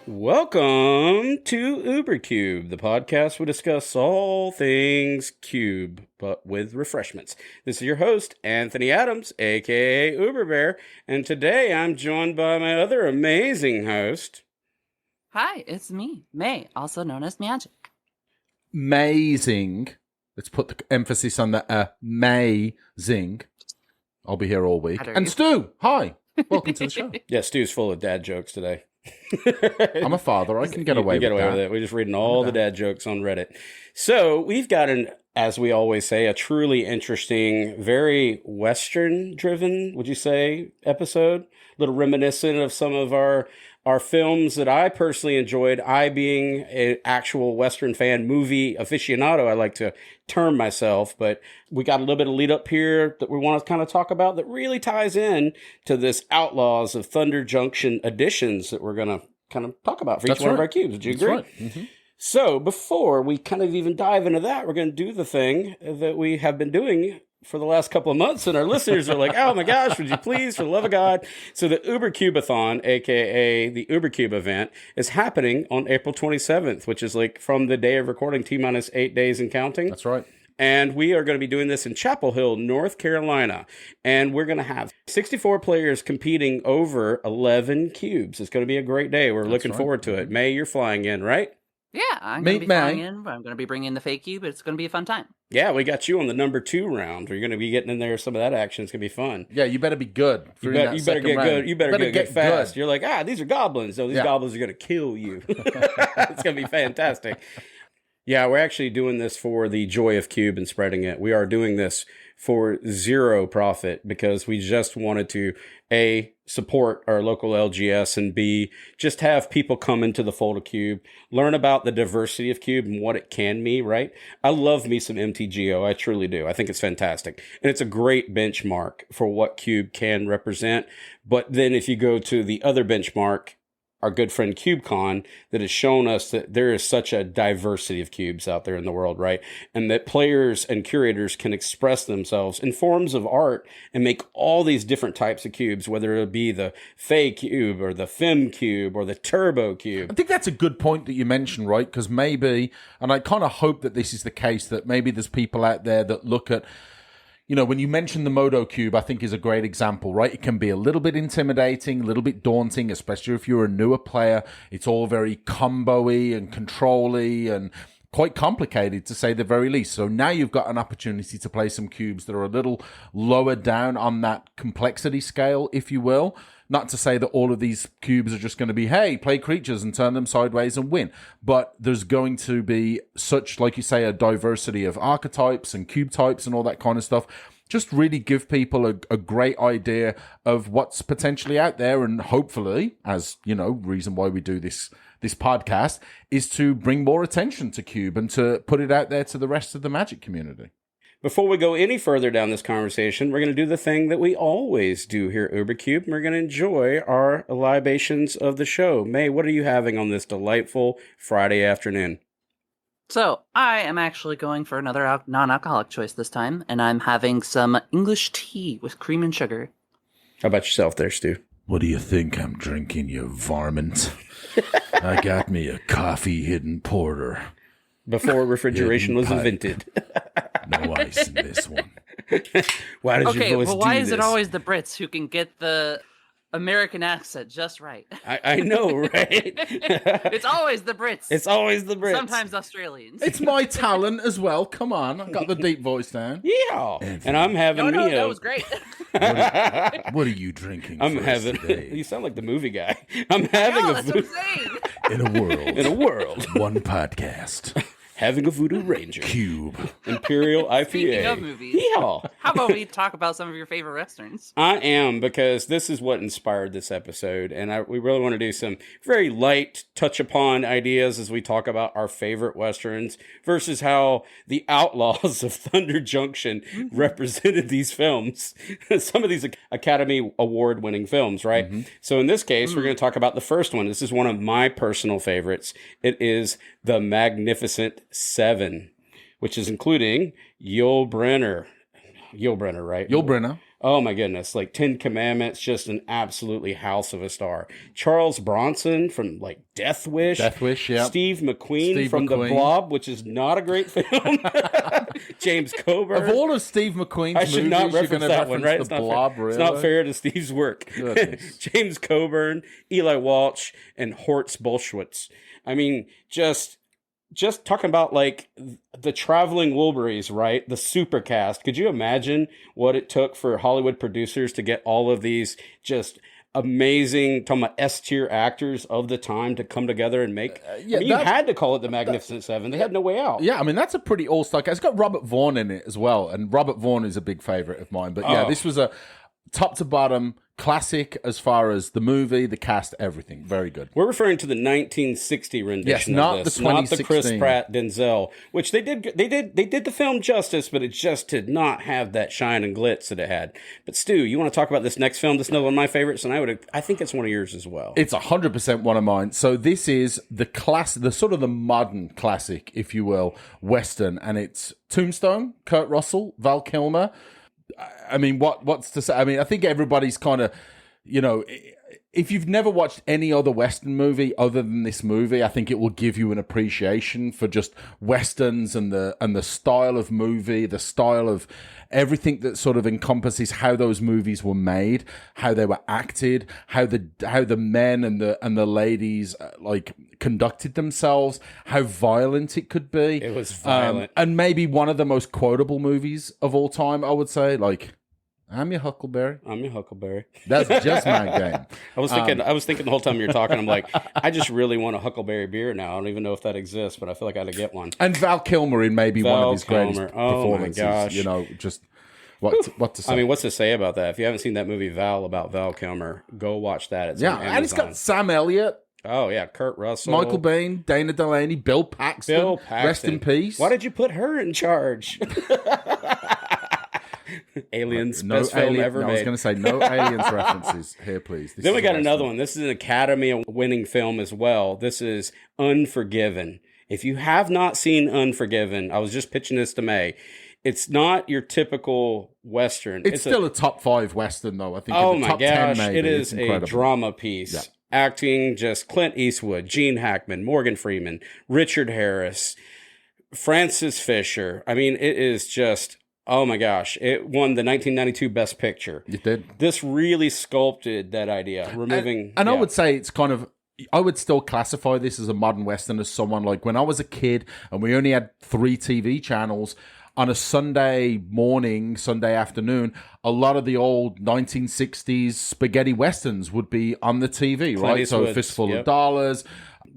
Welcome to UberCube, the podcast we discuss all things cube, but with refreshments. This is your host, Anthony Adams, aka UberBear, and today I'm joined by my other amazing host. Hi, it's me, May, also known as Magic. Amazing. Let's put the emphasis on the amazing. I'll be here all week. And Stu, hi. Welcome to the show. Yeah, Stu's full of dad jokes today. I'm a father. I can get away with that. We're just reading all the dad jokes on Reddit. So we've got as we always say, a truly interesting, very Western-driven, would you say, episode? A little reminiscent of some of our films that I personally enjoyed. I, being an actual Western fan, movie aficionado, I like to term myself. But we got a little bit of lead up here that we want to kind of talk about that really ties in to this Outlaws of Thunder Junction editions that we're going to kind of talk about for each one of our cubes. Would you agree? That's right. Mm-hmm. So before we kind of even dive into that, we're going to do the thing that we have been doing for the last couple of months, and our listeners are like, oh my gosh, would you please, for the love of God. So the UberCubeathon, aka the UberCube event, is happening on April 27th, which is like from the day of recording, T-minus 8 days and counting. That's right. And we are going to be doing this in Chapel Hill, North Carolina. And we're going to have 64 players competing over 11 cubes. It's going to be a great day. We're looking forward to it. May, you're flying in, right? Yeah, I'm going to be flying in. I'm going to be bringing in the fake cube. It's going to be a fun time. Yeah, we got you on the number 2 round. You're going to be getting in there. Some of that action is going to be fun. Yeah, you better be good. You better get good. You better get fast. You're like, these are goblins. No, these goblins are going to kill you. It's going to be fantastic. Yeah, we're actually doing this for the joy of cube and spreading it. We are doing this for zero profit because we just wanted to, A, support our local LGS, and B, just have people come into the fold of cube, learn about the diversity of cube and what it can be, right? I love me some MTGO. I truly do. I think it's fantastic. And it's a great benchmark for what cube can represent. But then if you go to the other benchmark, our good friend CubeCon, that has shown us that there is such a diversity of cubes out there in the world, right? And that players and curators can express themselves in forms of art and make all these different types of cubes, whether it be the Fey cube or the Fem cube or the Turbo cube. I think that's a good point that you mentioned, right? Because maybe, and I kind of hope that this is the case, that maybe there's people out there that look at, you know, when you mention the Modo Cube, I think is a great example, right? It can be a little bit intimidating, a little bit daunting, especially if you're a newer player. It's all very combo-y and control-y and quite complicated, to say the very least. So now you've got an opportunity to play some cubes that are a little lower down on that complexity scale, if you will. Not to say that all of these cubes are just going to be, hey, play creatures and turn them sideways and win. But there's going to be such, like you say, a diversity of archetypes and cube types and all that kind of stuff. Just really give people a great idea of what's potentially out there. And hopefully, as you know, reason why we do this podcast is to bring more attention to cube and to put it out there to the rest of the Magic community. Before we go any further down this conversation, we're going to do the thing that we always do here at UberCube, and we're going to enjoy our libations of the show. May, what are you having on this delightful Friday afternoon? So, I am actually going for another non-alcoholic choice this time, and I'm having some English tea with cream and sugar. How about yourself there, Stu? What do you think I'm drinking, you varmint? I got me a coffee hidden porter. Before refrigeration was invented. No ice in this one. Why does your voice do this? Why is it always the Brits who can get the American accent just right? I know, right? It's always the Brits. It's always the Brits. Sometimes Australians. It's my talent as well. Come on. I got the deep voice down. Yeah. And I'm having No, that was great. What are you drinking today? You sound like the movie guy. I'm having that's what I'm saying. In a world. One podcast. Having a Voodoo Ranger. Cube. Imperial IPA. Speaking of movies. Yee-haw. How about we talk about some of your favorite Westerns? I am, because this is what inspired this episode. And we really want to do some very light touch upon ideas as we talk about our favorite Westerns versus how the Outlaws of Thunder Junction represented these films. Some of these Academy Award winning films, right? Mm-hmm. So in this case, we're going to talk about the first one. This is one of my personal favorites. It is The Magnificent Seven, which is including Yul Brynner, right? Yul Brynner. Oh my goodness, like Ten Commandments, just an absolutely house of a star. Charles Bronson from like Death Wish. Yeah. Steve McQueen from The Blob, which is not a great film. James Coburn. Of all of Steve McQueen's I should movies, not you're reference going to that reference one, right? The Blob, really? It's not fair to Steve's work. James Coburn, Eli Walsh, and Horst Bolschwitz. I mean, just talking about like the traveling Wilburys, right? The supercast. Could you imagine what it took for Hollywood producers to get all of these just amazing, talking about S-tier actors of the time to come together and make? You had to call it the Magnificent Seven. They had no way out. Yeah, I mean, that's a pretty all-star cast. It's got Robert Vaughn in it as well, and Robert Vaughn is a big favorite of mine. But this was a top to bottom classic as far as the movie, the cast, everything. Very good. We're referring to the 1960 rendition not of this, the not the 2016. Chris Pratt Denzel, which they did the film justice, but it just did not have that shine and glitz that it had. But Stu, you want to talk about this next film? This is another one of my favorites, and I think it's one of yours as well. It's 100% one of mine. So this is the sort of the modern classic, if you will, Western, and it's Tombstone, Kurt Russell, Val Kilmer. I mean, what's to say? I mean, I think everybody's kind of, if you've never watched any other Western movie other than this movie, I think it will give you an appreciation for just Westerns and the style of movie, the style of everything that sort of encompasses how those movies were made, how they were acted, how the men and the ladies like conducted themselves, how violent it could be. It was violent. And maybe one of the most quotable movies of all time, I would say, like, I'm your Huckleberry. I'm your Huckleberry. That's just my game. I was thinking the whole time you were talking, I'm like, I just really want a Huckleberry beer now. I don't even know if that exists, but I feel like I ought to get one. And Val Kilmer in maybe one of his greatest performances. My gosh. Just what to say. I mean, what's to say about that? If you haven't seen that movie Val about Val Kilmer, go watch that. It's on Amazon. And it's got Sam Elliott. Oh, yeah, Kurt Russell. Michael Biehn, Dana Delaney, Bill Paxton. Rest in peace. Why did you put her in charge? Aliens, best film ever made. I was going to say, no Aliens references here, please. Then we got another one. This is an Academy-winning film as well. This is Unforgiven. If you have not seen Unforgiven, I was just pitching this to May. It's not your typical Western. It's still a top 5 Western, though. I think. Oh, in the my top gosh. 10 maybe. It is a drama piece. Yeah. Acting, just Clint Eastwood, Gene Hackman, Morgan Freeman, Richard Harris, Francis Fisher. I mean, it is just, oh my gosh. It won the 1992 Best Picture. It did. This really sculpted that idea, removing... And I would say it's kind of... I would still classify this as a modern Western as someone like when I was a kid and we only had 3 TV channels... On a Sunday morning, Sunday afternoon, a lot of the old 1960s spaghetti westerns would be on the TV, right? So Fistful of Dollars,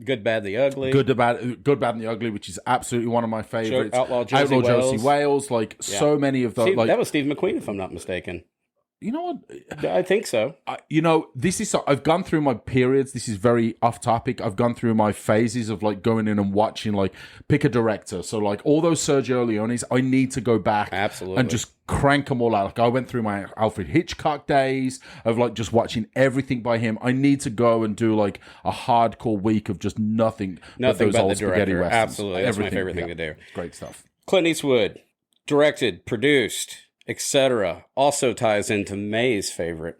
Good, Bad, the Ugly, Good, Bad, and the Ugly, which is absolutely one of my favorites. Outlaw Josie Wales, like so many of those. That was Steve McQueen, if I'm not mistaken. You know what? I think so. This is... I've gone through my periods. This is very off topic. I've gone through my phases of like going in and watching, like pick a director. So like all those Sergio Leones, I need to go back and just crank them all out. Like I went through my Alfred Hitchcock days of like just watching everything by him. I need to go and do like a hardcore week of just nothing but those old spaghetti westerns. Absolutely. That's my favorite thing to do. Great stuff. Clint Eastwood, directed, produced, etc. also ties into May's favorite.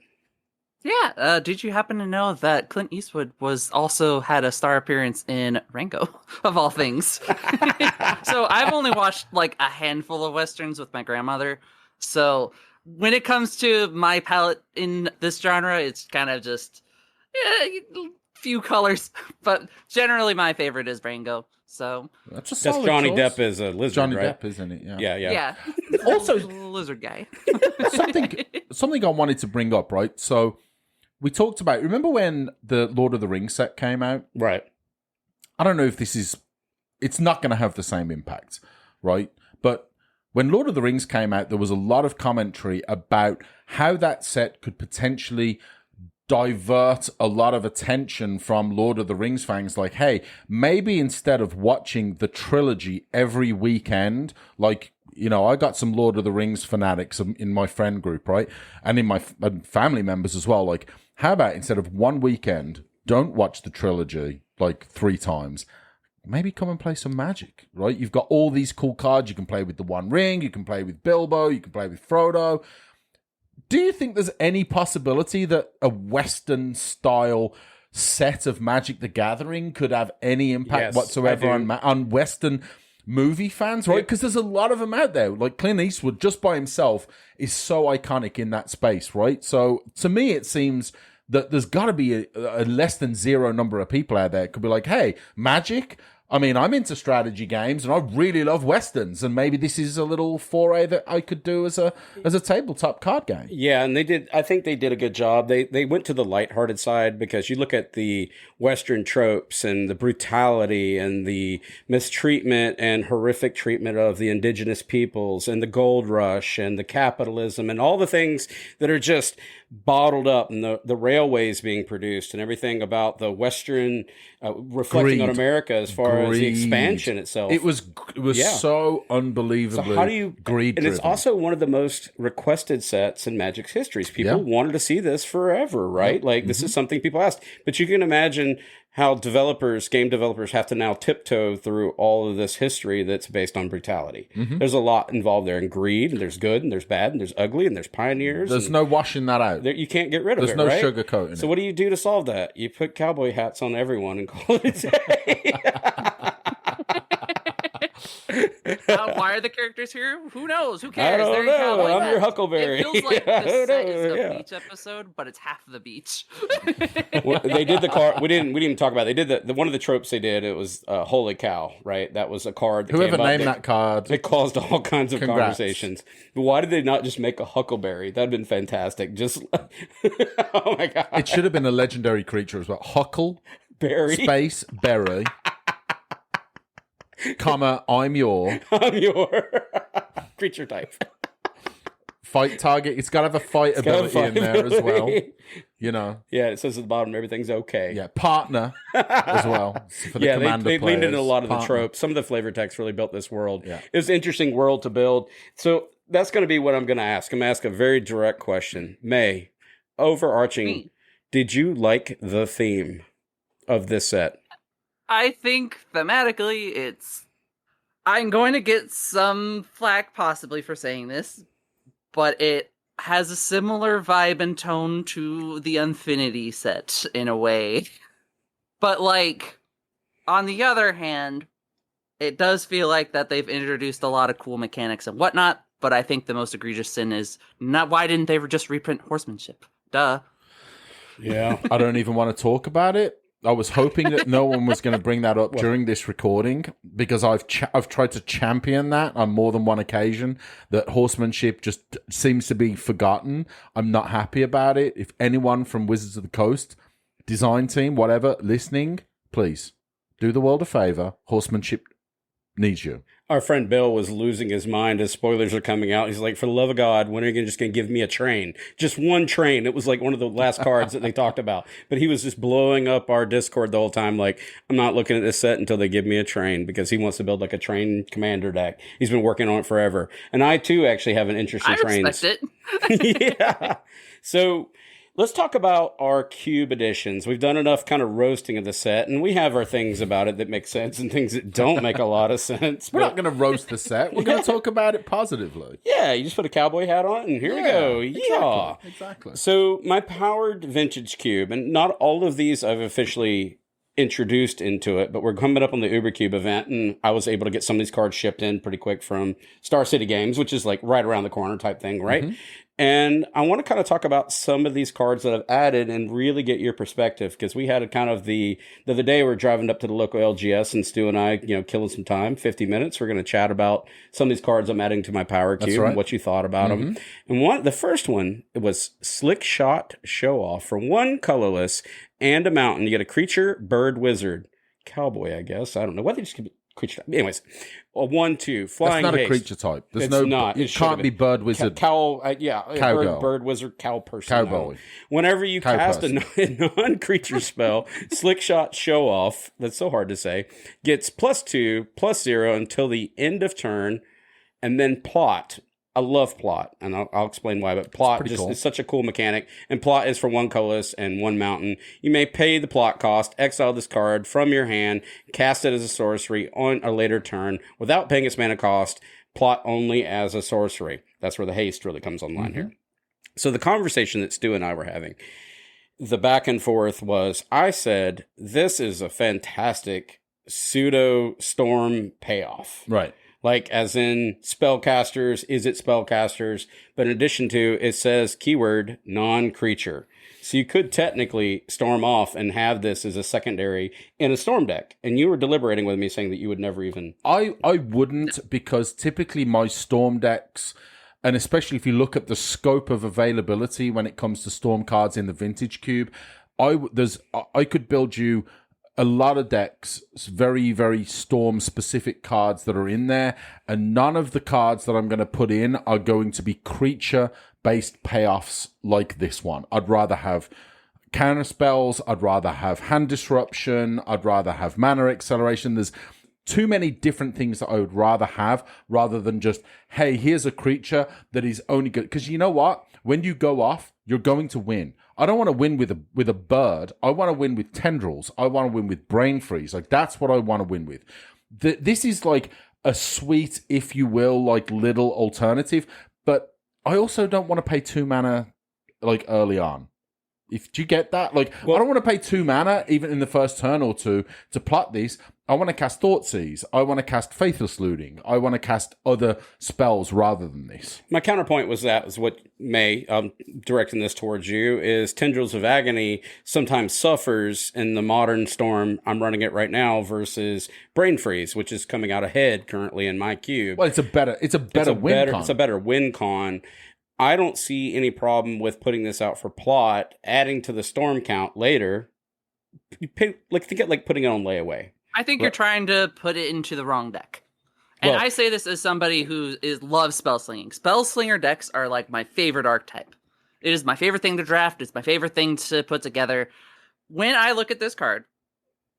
Yeah, did you happen to know that Clint Eastwood also had a star appearance in Rango, of all things? So I've only watched like a handful of Westerns with my grandmother. So when it comes to my palette in this genre, it's kind of just few colors. But generally my favorite is Rango. So that's Johnny choice. Depp is a lizard, Johnny right? Depp, isn't it? Yeah. Also, lizard guy. something I wanted to bring up, right? So we talked about. Remember when the Lord of the Rings set came out? Right. I don't know if this is. It's not going to have the same impact, right? But when Lord of the Rings came out, there was a lot of commentary about how that set could potentially divert a lot of attention from Lord of the Rings fans. Like, hey, maybe instead of watching the trilogy every weekend, like, I got some Lord of the Rings fanatics in my friend group, right? And in my family members as well. Like, how about instead of one weekend, don't watch the trilogy like 3 times. Maybe come and play some Magic, right? You've got all these cool cards. You can play with the One Ring. You can play with Bilbo. You can play with Frodo. do you think there's any possibility that a Western style set of Magic the Gathering could have any impact whatsoever on Western movie fans, right? Because there's a lot of them out there. Like Clint Eastwood, just by himself, is so iconic in that space, right? So to me, it seems that there's got to be a less than zero number of people out there that could be like, hey, Magic? I mean, I'm into strategy games and I really love Westerns, and maybe this is a little foray that I could do as a tabletop card game. Yeah, and I think they did a good job. They went to the lighthearted side, because you look at the Western tropes and the brutality and the mistreatment and horrific treatment of the indigenous peoples and the gold rush and the capitalism and all the things that are just bottled up, and the railways being produced and everything about the Western reflecting on America as far as the expansion itself. It was so unbelievably greed-driven. And it's also one of the most requested sets in Magic's histories. People wanted to see this forever, right? Like, this is something people asked. But you can imagine how game developers have to now tiptoe through all of this history that's based on brutality. There's a lot involved there, and greed, and there's good, and there's bad, and there's ugly, and there's pioneers. There's no washing that out. You can't get rid of it, right? There's no sugarcoating it. So what do you do to solve that? You put cowboy hats on everyone and call it a day. Why are the characters here? Who knows? Who cares? I don't know. I'm your Huckleberry. It feels like the set is a beach episode, but it's half the beach. They did the card. We didn't even talk about it. They did the one of the tropes they did. It was holy cow, right? That was a card. That Whoever named that card. It caused all kinds of conversations. But why did they not just make a Huckleberry? That'd been fantastic. Just oh my god! It should have been a legendary creature as well. Huckleberry space berry. Comma, I'm your creature type. Fight target. It's got to have a fight ability in there as well. You know. Yeah, it says at the bottom everything's okay. Yeah, partner as well. For the commander they leaned into a lot of partner. the tropes. Some of the flavor text really built this world. Yeah. It was an interesting world to build. So that's going to be what I'm going to ask. I'm going to ask a very direct question. May, overarching, did you like the theme of this set? I think thematically I'm going to get some flack possibly for saying this, but it has a similar vibe and tone to the Infinity set in a way. But like, on the other hand, it does feel like that they've introduced a lot of cool mechanics and whatnot, but I think the most egregious sin is why didn't they just reprint horsemanship? Duh. Yeah, I don't even want to talk about it. I was hoping that no one was going to bring that up during this recording, because I've tried to champion that on more than one occasion, that horsemanship just seems to be forgotten. I'm not happy about it. If anyone from Wizards of the Coast, design team, whatever, listening, please do the world a favor. Horsemanship needs you. Our friend Bill was losing his mind as spoilers are coming out. He's like, for the love of God, when are you just going to give me a train? Just one train. It was like one of the last cards that they talked about. But he was just blowing up our Discord the whole time. Like, I'm not looking at this set until they give me a train, because he wants to build like a train commander deck. He's been working on it forever. And I too actually have an interest in trains. I respect it. Yeah. So let's talk about our Cube editions. We've done enough kind of roasting of the set, and we have our things about it that make sense and things that don't make a lot of sense. We're not going to roast the set. We're going to talk about it positively. Yeah, you just put a cowboy hat on, and here we go. Yee-haw. Exactly. So my powered vintage cube, and not all of these I've officially introduced into it, but we're coming up on the UberCube event, and I was able to get some of these cards shipped in pretty quick from Star City Games, which is like right around the corner type thing, right? Mm-hmm. And I want to kind of talk about some of these cards that I've added and really get your perspective, because we had a kind of the other day we were driving up to the local LGS, and Stu and I, killing some time, 50 minutes. We're going to chat about some of these cards I'm adding to my Power Cube and what you thought about them. And the first one, it was Slick Shot Show Off for one colorless and a mountain. You get a creature, bird, wizard, cowboy, I guess. I don't know. What they just could be creature type. Anyways, a 1/2 flying. That's not haste. a creature type. There's it's no. Not. It can't be bird wizard. Bird wizard, cow person. Cowboy. Whenever you cast a non-creature spell, Slick Shot Show Off. That's so hard to say. Gets +2/+0 until the end of turn, and then plot. I love plot, and I'll explain why, but plot just is such a cool mechanic, and plot is for one colorless and one mountain. You may pay the plot cost, exile this card from your hand, cast it as a sorcery on a later turn without paying its mana cost, plot only as a sorcery. That's where the haste really comes online here. So the conversation that Stu and I were having, the back and forth was, I said, this is a fantastic pseudo storm payoff. Right. Like, as in spellcasters, is it spellcasters? But in addition to, it says keyword non-creature. So you could technically storm off and have this as a secondary in a storm deck. And you were deliberating with me saying that you would never even... I wouldn't, because typically my storm decks, and especially if you look at the scope of availability when it comes to storm cards in the Vintage Cube, I could build you a lot of decks, very, very storm-specific cards that are in there, and none of the cards that I'm going to put in are going to be creature-based payoffs like this one. I'd rather have counter spells, I'd rather have hand disruption, I'd rather have mana acceleration. There's too many different things that I would rather have, rather than just, hey, here's a creature that is only good. Because you know what? When you go off, you're going to win. I don't want to win with a bird. I want to win with tendrils. I want to win with brain freeze. Like, that's what I want to win with. This is like a sweet, if you will, like little alternative. But I also don't want to pay 2 mana like early on. Do you get that? Like, well, I don't want to pay 2 mana even in the first turn or two to plot these. I want to cast Thoughtseize. I want to cast Faithless Looting. I want to cast other spells rather than this. My counterpoint was what May, directing this towards you, is Tendrils of Agony sometimes suffers in the modern storm. I'm running it right now versus Brain Freeze, which is coming out ahead currently in my cube. Well, it's a better win con. It's a better win con. I don't see any problem with putting this out for plot, adding to the storm count later. Think it like putting it on layaway. I think you're trying to put it into the wrong deck. And I say this as somebody who loves spell slinging. Spell slinger decks are like my favorite archetype. It is my favorite thing to draft. It's my favorite thing to put together. When I look at this card,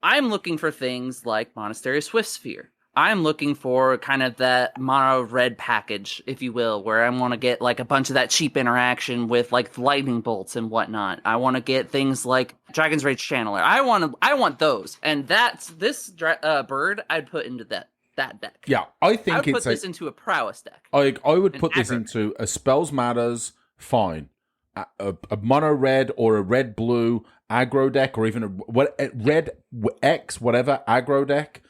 I'm looking for things like Monastery of Swiftsphere. I'm looking for kind of that mono red package, if you will, where I want to get like a bunch of that cheap interaction with like lightning bolts and whatnot. I want to get things like Dragon's Rage Channeler. I want those, and that's this bird I'd put into that deck. Yeah, I think I would put this into a prowess deck. I would put this into a Spells Matters, fine, a mono red or a red blue aggro deck, or even a red X whatever aggro deck.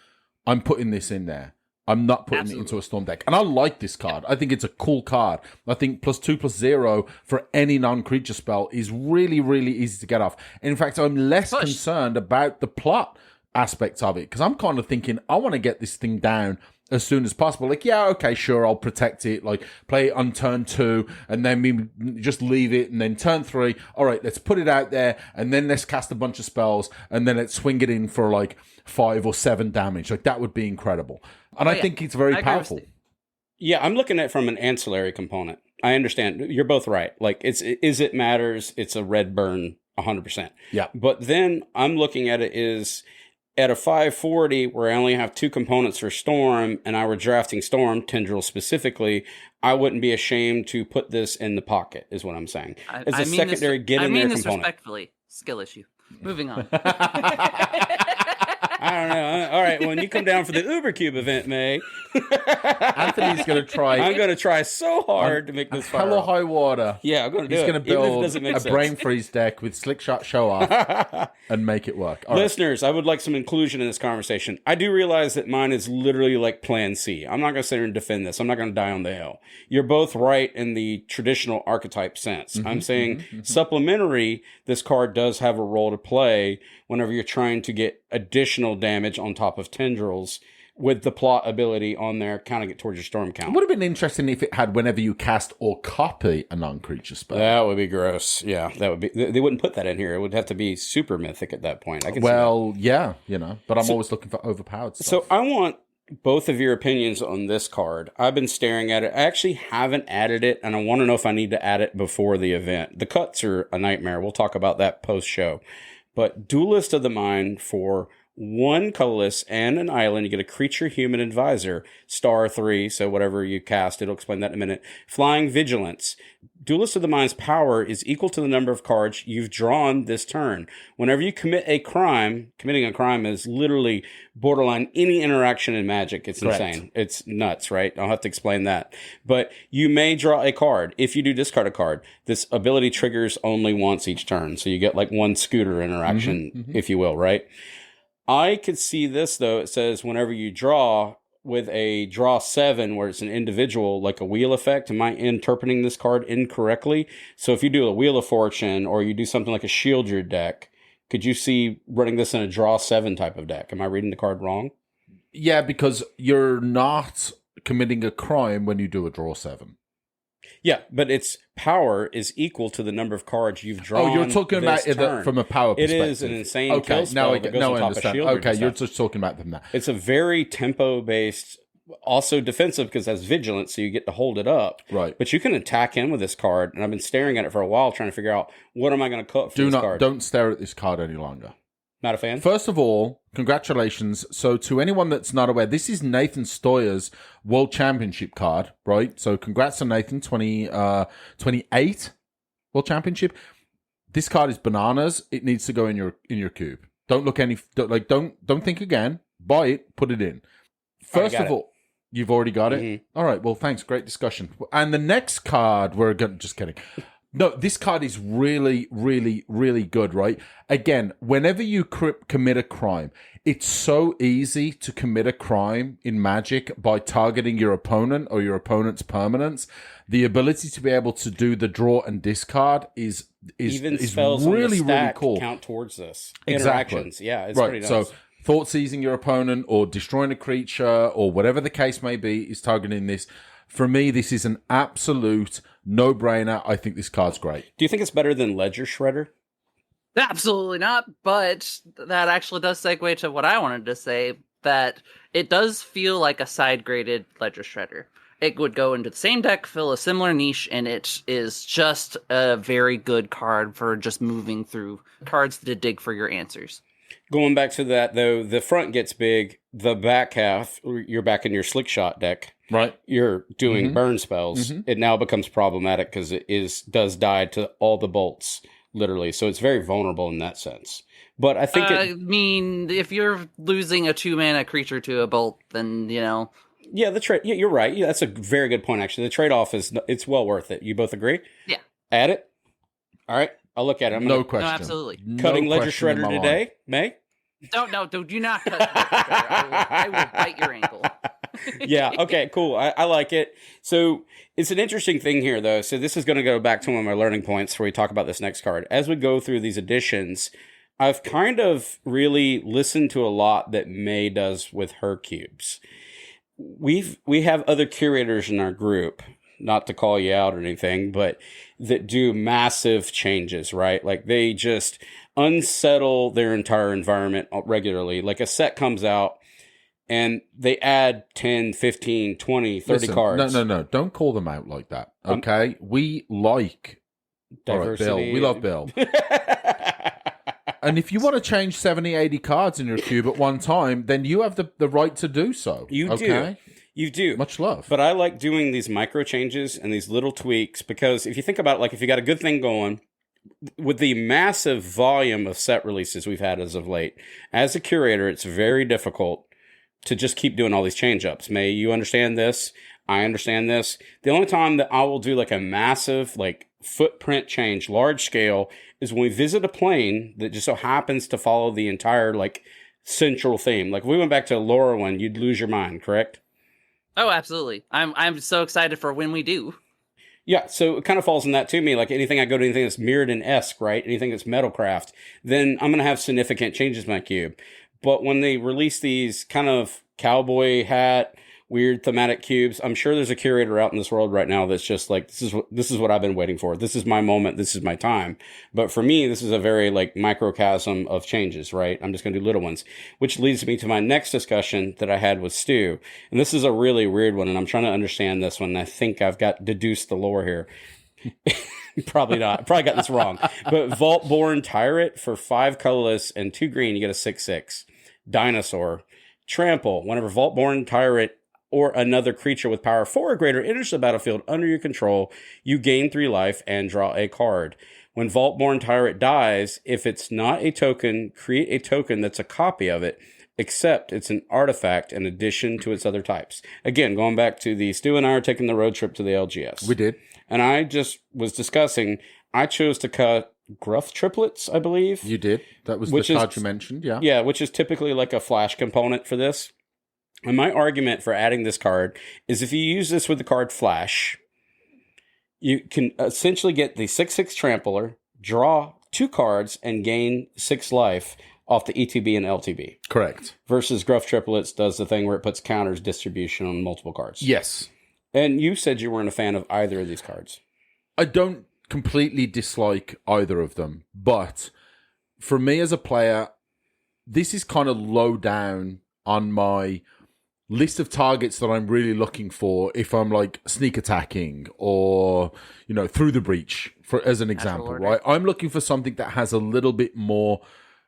I'm putting this in there. I'm not putting it into a storm deck. And I like this card. I think it's a cool card. I think +2/+0 for any non-creature spell is really, really easy to get off. In fact, I'm less concerned about the plot aspects of it, because I'm kind of thinking, I want to get this thing down as soon as possible. Like, yeah, okay, sure, I'll protect it. Like, play it on turn 2, and then we just leave it, and then turn 3, all right, let's put it out there, and then let's cast a bunch of spells, and then let's swing it in for, like, 5 or 7 damage. Like, that would be incredible. And I think it's very powerful. Yeah, I'm looking at it from an ancillary component. I understand. You're both right. Like, it matters. It's a red burn, 100%. Yeah. But then I'm looking at it is... At a 540, where I only have 2 components for Storm, and I were drafting Storm, Tendril specifically, I wouldn't be ashamed to put this in the pocket, is what I'm saying. As a secondary get-in-there component. I mean this respectfully. Skill issue. Moving on. I don't know. All right, when you come down for the UberCube event, May. Anthony's going to try. I'm going to try so hard to make this fire. Hell or high water. Yeah, I'm going to do it. He's going to build a brain freeze deck with Slick Shot Show Off and make it work. All Listeners, I would like some inclusion in this conversation. I do realize that mine is literally like Plan C. I'm not going to sit here and defend this. I'm not going to die on the hill. You're both right in the traditional archetype sense. I'm saying supplementary, this card does have a role to play whenever you're trying to get additional damage on top of tendrils with the plot ability on there, kind of get towards your storm count. It would have been interesting if it had whenever you cast or copy a non-creature spell. That would be gross. Yeah, that would be. They wouldn't put that in here. It would have to be super mythic at that point. I can see that. Yeah, you know, but I'm always looking for overpowered stuff. So I want both of your opinions on this card. I've been staring at it. I actually haven't added it, and I want to know if I need to add it before the event. The cuts are a nightmare. We'll talk about that post-show. But Duelist of the Mind for 1 colorless, and an island. You get a creature, human, advisor, star 3. So whatever you cast, it'll explain that in a minute. Flying vigilance. Duelist of the Mind's power is equal to the number of cards you've drawn this turn. Whenever you commit a crime, committing a crime is literally borderline any interaction in Magic. It's insane. It's nuts, right? I'll have to explain that. But you may draw a card. If you do discard a card, this ability triggers only once each turn. So you get like 1 scooter interaction, if you will, right? I could see this, though. It says whenever you draw with a draw 7 where it's an individual, like a wheel effect. Am I interpreting this card incorrectly? So if you do a Wheel of Fortune or you do something like a Shield Your deck, could you see running this in a draw 7 type of deck? Am I reading the card wrong? Yeah, because you're not committing a crime when you do a draw 7. Yeah, but its power is equal to the number of cards you've drawn. Oh, you're talking about it from a power perspective. It is an insane kill spell that goes on top of Shield. Okay, you're just talking about them now. It's a very tempo-based, also defensive because it has vigilance, so you get to hold it up. Right. But you can attack in with this card, and I've been staring at it for a while trying to figure out what am I going to cut for this card. Don't stare at this card any longer. Not a fan? First of all, congratulations. So to anyone that's not aware, this is Nathan Stoyer's World Championship card, right? So congrats to Nathan, 28 World Championship. This card is bananas. It needs to go in your cube. Don't think again. Buy it, put it in. First of all, you've already got it? Mm-hmm. All right, well, thanks. Great discussion. And the next card, just kidding. No, this card is really, really, really good, right? Again, whenever you commit a crime, it's so easy to commit a crime in Magic by targeting your opponent or your opponent's permanents. The ability to be able to do the draw and discard is even spells really, on the stack really cool. Count towards this. Exactly. Interactions. Yeah, it's right. pretty nice. So thought seizing your opponent or destroying a creature or whatever the case may be is targeting this. For me, this is an absolute no-brainer. I think this card's great. Do you think it's better than Ledger Shredder? Absolutely not, but that actually does segue to what I wanted to say, that it does feel like a side-graded Ledger Shredder. It would go into the same deck, fill a similar niche, and it is just a very good card for just moving through cards to dig for your answers. Going back to that, though, the front gets big. The back half, you're back in your Slick Shot deck. Right. You're doing burn spells. It now becomes problematic because it does die to all the bolts, literally. So it's very vulnerable in that sense. But I think I mean, if you're losing a 2-mana creature to a bolt, then, you know... Yeah, yeah, you're right. Yeah, that's a very good point, actually. The trade-off it's well worth it. You both agree? Yeah. Add it? All right. I'll look at it. No question. No, absolutely. Cutting Ledger Shredder today, May? Do not cut Ledger Shredder. I will bite your ankle. Yeah, okay, cool. I like it. So it's an interesting thing here, though. So this is going to go back to one of my learning points where we talk about this next card. As we go through these editions, I've kind of really listened to a lot that May does with her cubes. We have other curators in our group, not to call you out or anything, but that do massive changes, right? Like they just unsettle their entire environment regularly. Like a set comes out, and they add 10, 15, 20, 30 cards. No. Don't call them out like that, okay? We like diversity. Right, Bill. We love Bill. And if you want to change 70, 80 cards in your cube at one time, then you have the right to do so. You do. You do. Much love. But I like doing these micro changes and these little tweaks because if you think about it, like if you got a good thing going, with the massive volume of set releases we've had as of late, as a curator, it's very difficult to just keep doing all these change-ups. May you understand this? I understand this. The only time that I will do like a massive like footprint change, large scale, is when we visit a plane that just so happens to follow the entire like central theme. Like if we went back to Lorwyn, you'd lose your mind, correct? Oh, absolutely. I'm so excited for when we do. Yeah, so it kind of falls in that to me. Like anything I go to, anything that's Mirrodin-esque, right? Anything that's Metalcraft, then I'm going to have significant changes in my cube. But when they release these kind of cowboy hat, weird thematic cubes, I'm sure there's a curator out in this world right now that's just like, this is what I've been waiting for. This is my moment. This is my time. But for me, this is a very like microcosm of changes, right? I'm just going to do little ones, which leads me to my next discussion that I had with Stu. And this is a really weird one, and I'm trying to understand this one. I think I've got deduced the lore here. Probably not. Probably got this wrong. But Vaultborn Tyrant for 5 colorless and 2 green, you get a 6/6. Dinosaur. Trample. Whenever Vault-born Tyrant or another creature with power 4 or greater enters the battlefield under your control, you gain 3 life and draw a card. When Vault-born Tyrant dies, if it's not a token, create a token that's a copy of it, except it's an artifact in addition to its other types. Again, going back to the Stu and I are taking the road trip to the LGS. We did. And I just was discussing, I chose to cut Gruff Triplets, I believe. You did. That was the card you mentioned, yeah. Yeah, which is typically like a flash component for this. And my argument for adding this card is if you use this with the card Flash, you can essentially get the 6/6 Trampler, draw 2 cards, and gain 6 life off the ETB and LTB. Correct. Versus Gruff Triplets does the thing where it puts counters distribution on multiple cards. Yes. And you said you weren't a fan of either of these cards. I don't completely dislike either of them, but for me as a player, this is kind of low down on my list of targets that I'm really looking for if I'm like sneak attacking or, you know, through the breach, for as an example, right? I'm looking for something that has a little bit more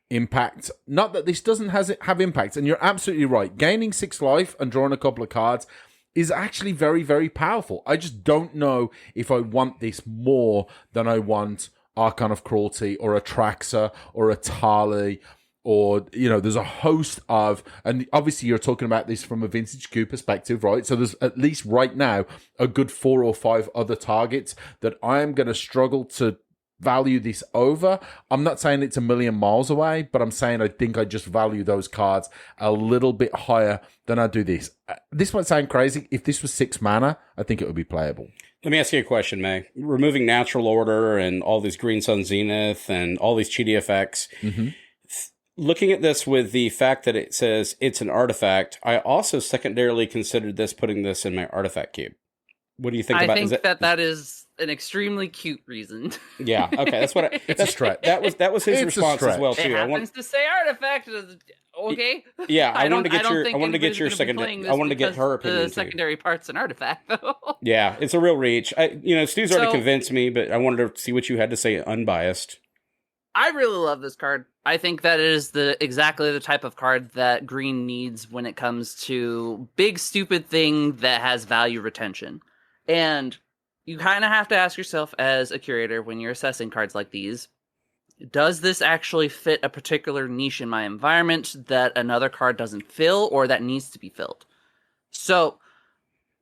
impact. Not that this doesn't have impact, and you're absolutely right. Gaining 6 life and drawing a couple of cards is actually very, very powerful. I just don't know if I want this more than I want Archon of Cruelty or a Traxxas or a Tali, or, you know, there's a host of, and obviously you're talking about this from a Vintage Cube perspective, right? So there's at least right now a good 4 or 5 other targets that I'm going to struggle to value this over. I'm not saying it's a million miles away, but I'm saying I think I just value those cards a little bit higher than I do this. This might sound crazy. If this was 6 mana, I think it would be playable. Let me ask you a question, May. Removing Natural Order and all these Green Sun Zenith and all these cheaty effects, looking at this with the fact that it says it's an artifact, I also secondarily considered putting this in my artifact cube. What do you think about it? I think that is an extremely cute reason. Yeah, okay, that's what it's a stretch. That was his response as well too. It happens to say artifact. Okay. Yeah, I wanted to get your secondary. I wanted to get her opinion. The secondary part's an artifact, though. Yeah, it's a real reach. Stu's already convinced me, but I wanted to see what you had to say, unbiased. I really love this card. I think that it is exactly the type of card that green needs when it comes to big stupid thing that has value retention. And you kind of have to ask yourself as a curator when you're assessing cards like these, does this actually fit a particular niche in my environment that another card doesn't fill or that needs to be filled? So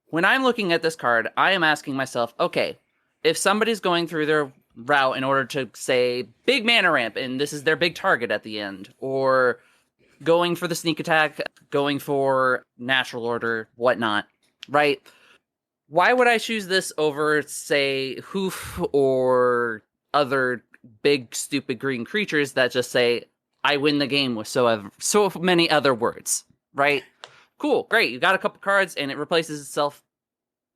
when I'm looking at this card, I am asking myself, okay, if somebody's going through their route in order to, say, big mana ramp, and this is their big target at the end, or going for the sneak attack, going for natural order, whatnot, right? Why would I choose this over, say, Hoof or other big, stupid green creatures that just say, I win the game with so many other words, right? Cool, great, you got a couple cards, and it replaces itself,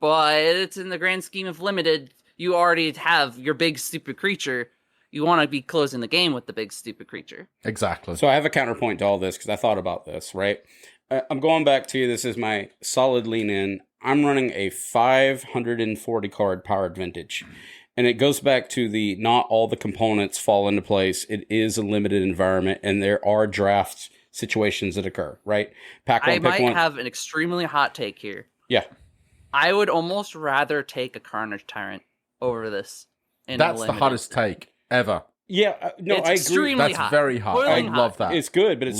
but it's in the grand scheme of limited. You already have your big, stupid creature. You want to be closing the game with the big, stupid creature. Exactly. So I have a counterpoint to all this because I thought about this, right? I'm going back to, this is my solid lean in. I'm running a 540 card powered vintage. And it goes back to the not all the components fall into place. It is a limited environment, and there are draft situations that occur, right? I might have an extremely hot take here. Yeah. I would almost rather take a Carnage Tyrant over this. That's the hottest take ever. Yeah, no, I agree. That's hot. Very hot. Boiling I love that. It's good, but it's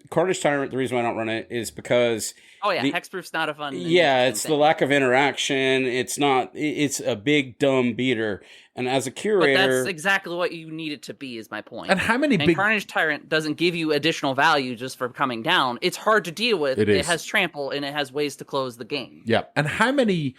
Carnage Tyrant, the reason why I don't run it is because... Oh, yeah, Hexproof's not a fun... Yeah, it's the lack of interaction. It's a big, dumb beater. And as a curator... But that's exactly what you need it to be, is my point. And how many big... Carnage Tyrant doesn't give you additional value just for coming down. It's hard to deal with. It has trample, and it has ways to close the game. Yeah, and how many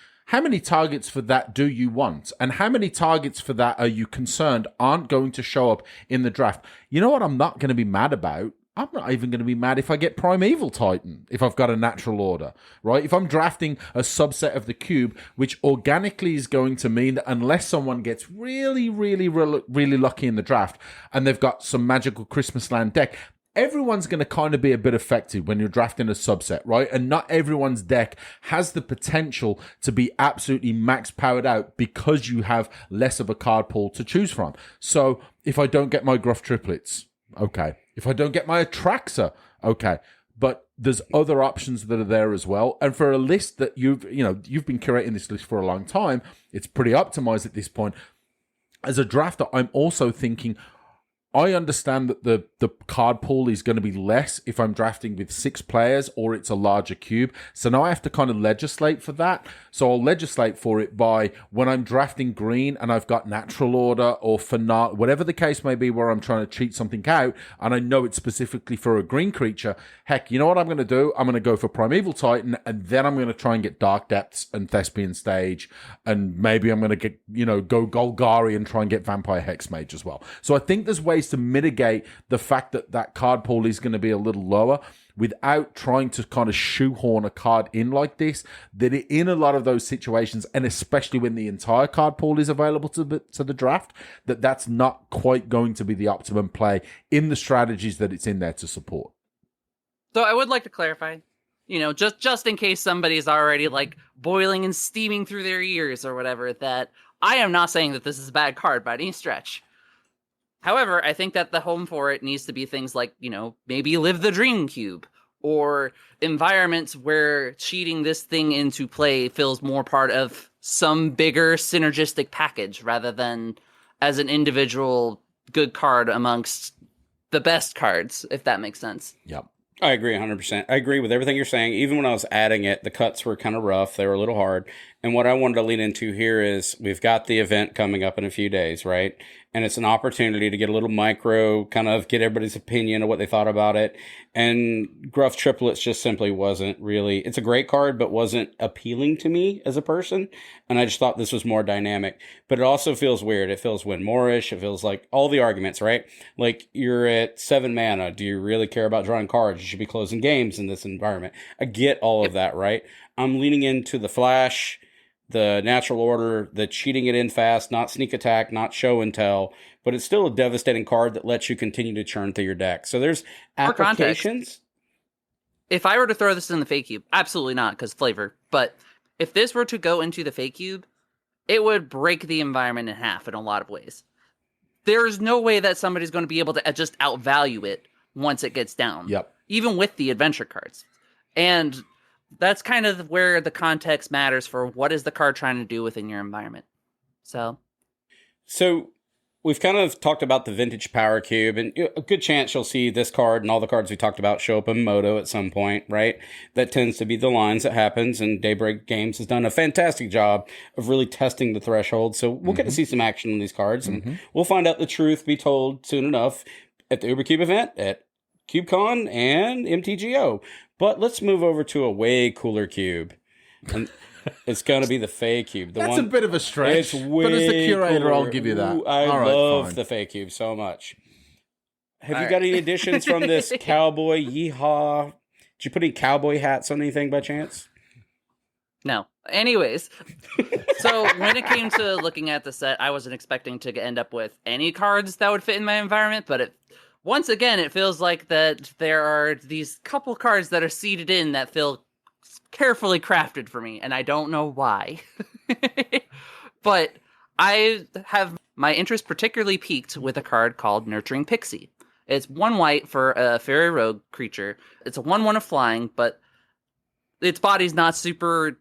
targets for that do you want? And how many targets for that are you concerned aren't going to show up in the draft? You know what I'm not going to be mad about? I'm not even going to be mad if I get Primeval Titan, if I've got a natural order, right? If I'm drafting a subset of the cube, which organically is going to mean that unless someone gets really, really, really, really lucky in the draft and they've got some magical Christmas Land deck, everyone's going to kind of be a bit affected when you're drafting a subset, right? And not everyone's deck has the potential to be absolutely max powered out because you have less of a card pool to choose from. So if I don't get my Gruff Triplets, okay. If I don't get my Atraxa, okay. But there's other options that are there as well. And for a list that you've been curating this list for a long time, it's pretty optimized at this point. As a drafter, I'm also thinking, I understand that the card pool is going to be less if I'm drafting with 6 players or it's a larger cube. So now I have to kind of legislate for that. So I'll legislate for it by when I'm drafting green and I've got natural order or whatever the case may be where I'm trying to cheat something out and I know it's specifically for a green creature. Heck, you know what I'm going to do? I'm going to go for Primeval Titan and then I'm going to try and get Dark Depths and Thespian Stage and maybe I'm going to get, go Golgari and try and get Vampire Hexmage as well. So I think there's ways to mitigate the fact that that card pool is going to be a little lower without trying to kind of shoehorn a card in like this, that in a lot of those situations, and especially when the entire card pool is available to the draft, that's not quite going to be the optimum play in the strategies that it's in there to support. So I would like to clarify, just in case somebody's already like boiling and steaming through their ears or whatever, that I am not saying that this is a bad card by any stretch. However, I think that the home for it needs to be things like, maybe Live the Dream Cube or environments where cheating this thing into play feels more part of some bigger synergistic package rather than as an individual good card amongst the best cards, if that makes sense. Yep. I agree 100%. I agree with everything you're saying. Even when I was adding it, the cuts were kind of rough. They were a little hard. And what I wanted to lean into here is we've got the event coming up in a few days, right? And it's an opportunity to get a little micro, kind of get everybody's opinion of what they thought about it. And Gruff Triplets just simply wasn't really, it's a great card, but wasn't appealing to me as a person. And I just thought this was more dynamic. But it also feels weird. It feels Win More-ish. It feels like all the arguments, right? Like you're at 7 mana. Do you really care about drawing cards? You should be closing games in this environment. I get all of that, right? I'm leaning into the flash, the natural order, the cheating it in fast, not sneak attack, not show and tell, but it's still a devastating card that lets you continue to churn through your deck. So there's applications. If I were to throw this in the Fake Cube, absolutely not, because flavor. But if this were to go into the Fake Cube, it would break the environment in half in a lot of ways. There's no way that somebody's going to be able to just outvalue it once it gets down. Yep. Even with the adventure cards. And that's kind of where the context matters for what is the card trying to do within your environment. So we've kind of talked about the vintage power cube, and a good chance you'll see this card and all the cards we talked about show up in Moto at some point, right? That tends to be the lines that happens, and Daybreak Games has done a fantastic job of really testing the threshold. So we'll get to see some action on these cards, and we'll find out the truth be told soon enough at the UberCube event, at CubeCon, and MTGO. But let's move over to a way cooler cube. And it's going to be the Fey Cube. That's a bit of a stretch. It's way but as the curator, cooler. I'll give you that. Ooh, I love the Fey Cube so much. Have you got any additions from this cowboy Yee-haw? Did you put any cowboy hats on anything by chance? No. Anyways, so when it came to looking at the set, I wasn't expecting to end up with any cards that would fit in my environment, but once again, it feels like that there are these couple cards that are seeded in that feel carefully crafted for me, and I don't know why. But I have my interest particularly piqued with a card called Nurturing Pixie. It's 1 white for a fairy rogue creature. It's a 1/1 of flying, but its body's not super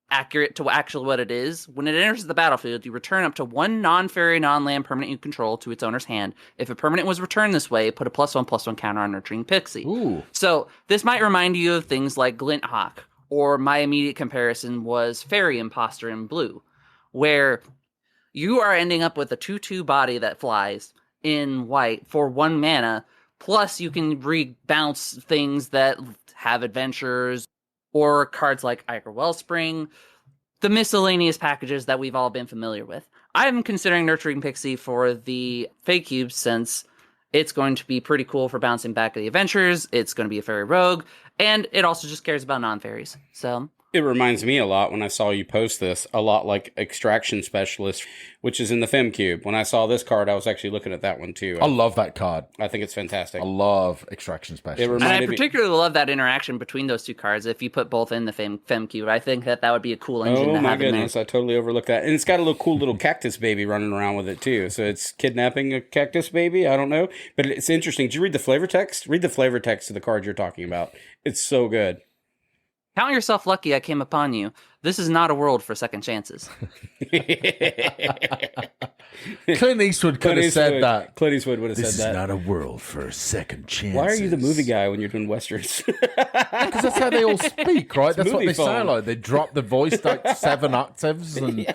accurate to actually what it is. When it enters the battlefield, you return up to 1 non-fairy, non-land permanent you control to its owner's hand. If a permanent was returned this way, put a +1/+1 counter on Nurturing Pixie. Ooh. So this might remind you of things like Glint Hawk, or my immediate comparison was Fairy Imposter in blue, where you are ending up with a 2/2 body that flies in white for 1 mana, plus you can rebounce things that have adventures, or cards like Ichor Wellspring, the miscellaneous packages that we've all been familiar with. I'm considering Nurturing Pixie for the Fake Cube since it's going to be pretty cool for bouncing back at the adventures, it's going to be a fairy rogue, and it also just cares about non-fairies. So It reminds me a lot when I saw you post this, a lot like Extraction Specialist, which is in the Fem Cube. When I saw this card, I was actually looking at that one too. I love that card. I think it's fantastic. I love Extraction Specialist. And I particularly love that interaction between those two cards. If you put both in the Fem Cube, I think that would be a cool engine to have. Oh my goodness, I totally overlooked that. And it's got a cool little cactus baby running around with it too. So it's kidnapping a cactus baby. I don't know. But it's interesting. Did you read the flavor text? Read the flavor text of the card you're talking about. It's so good. Count yourself lucky I came upon you. This is not a world for second chances. Clint Eastwood could have said that. Clint Eastwood would have said that. This is not a world for second chances. Why are you the movie guy when you're doing westerns? Because that's how they all speak, right? That's what they sound like. They drop the voice like 7 octaves, and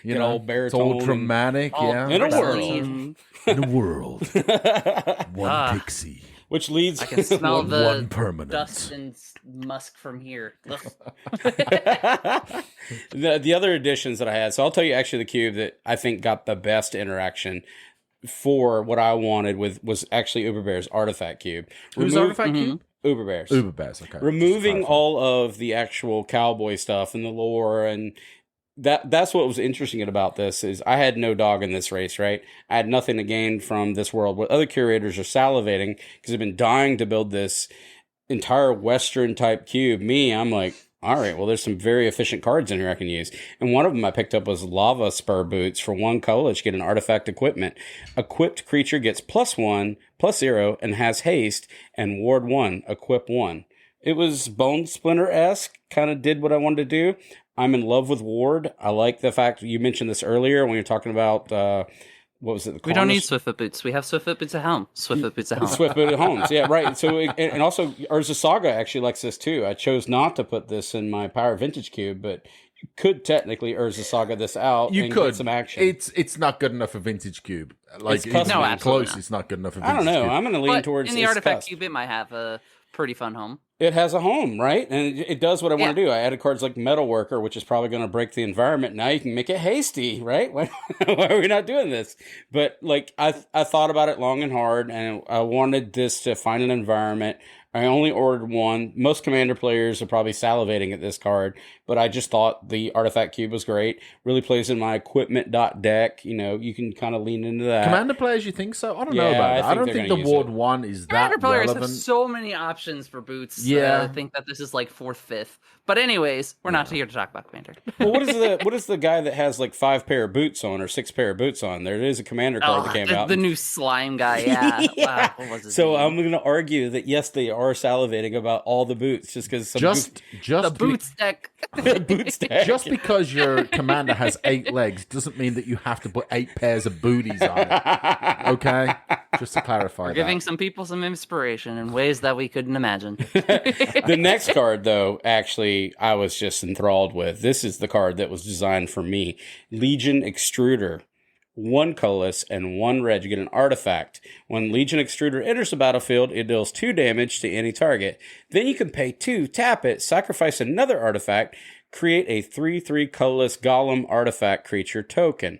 you know, old baritone, it's all dramatic. In a world, in a world, one pixie. Which leads... I can smell the one permanent dust and musk from here. The other additions that I had, so I'll tell you actually the cube that I think got the best interaction for what I wanted was actually Uberbear's Artifact Cube. Who's Artifact Cube? Uberbear's. Uberbear's, okay. Removing all of the actual cowboy stuff and the lore and... That's what was interesting about this is I had no dog in this race, right? I had nothing to gain from this world. What other curators are salivating because they've been dying to build this entire Western type cube. I'm like, all right, well, there's some very efficient cards in here I can use. And one of them I picked up was Lava Spur Boots for 1 colorless. You get an artifact equipment. Equipped creature gets +1/+0 and has haste and ward 1, equip 1. It was Bone Splinter-esque, kind of did what I wanted to do. I'm in love with Ward. I like the fact you mentioned this earlier when you're talking about, what was it? We don't need Swiftfoot Boots. We have Swiftfoot Boots at home. Swiftfoot Boots at home. Swiftfoot at home. Yeah, right. So, and also, Urza Saga actually likes this too. I chose not to put this in my Power Vintage Cube, but you could technically Urza Saga this out and get some action. It's not good enough for Vintage Cube. Like, it's no, absolutely close. It's not good enough for Vintage Cube. I don't know. Cube. I'm going to lean towards in the Artifact Cube, it might have a pretty fun home. It has a home, right? And it does what I want to do. I added cards like Metalworker, which is probably going to break the environment. Now you can make it hasty, right? Why are we not doing this? But like I thought about it long and hard, and I wanted this to find an environment. I only ordered 1. Most Commander players are probably salivating at this card, but I just thought the Artifact Cube was great. Really plays in my equipment.deck. You know, you can kind of lean into that. Commander players, you think so? I don't know about that. I don't think the Ward 1 is that Commander players relevant. have so many options for boots. Yeah. I think that this is like 4th, 5th. But anyways, we're not here to talk about Commander. Well, what is the guy that has like 5 pair of boots on or 6 pair of boots on? There is a Commander card that came out. The new slime guy, yeah. Wow, what was his so name? I'm going to argue that yes, they are salivating about all the boots just because the boots deck. Boots deck. Just because your commander has 8 legs doesn't mean that you have to put 8 pairs of booties on it. Okay? Just to clarify. We're giving some people some inspiration in ways that we couldn't imagine. The next card, though, actually, I was just enthralled with. This is the card that was designed for me. Legion Extruder. 1 colorless and 1 red. You get an artifact. When Legion Extruder enters the battlefield, it deals 2 damage to any target. Then you can pay 2, tap it, sacrifice another artifact, create a 3/3 colorless Golem artifact creature token.